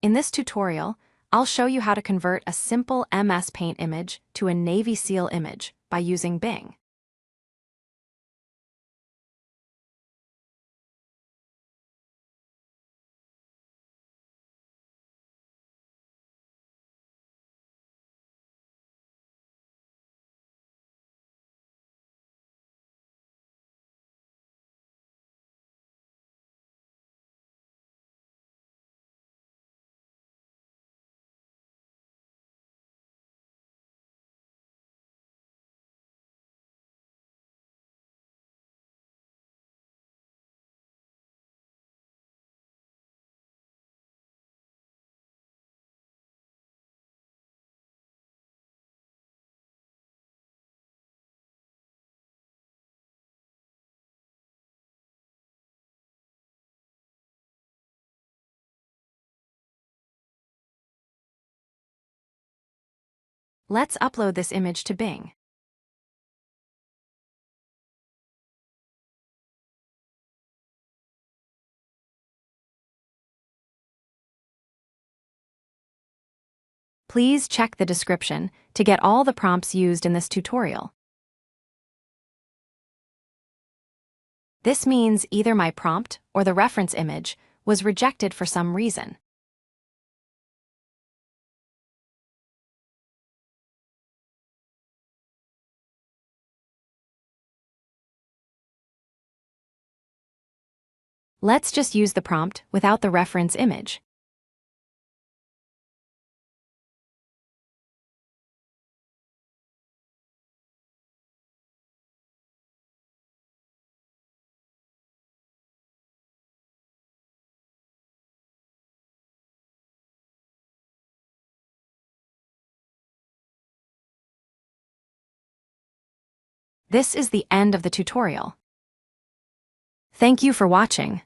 In this tutorial, I'll show you how to convert a simple MS Paint image to a Navy SEAL image by using Bing. Let's upload this image to Bing. Please check the description to get all the prompts used in this tutorial. This means either my prompt or the reference image was rejected for some reason. Let's just use the prompt without the reference image. This is the end of the tutorial. Thank you for watching.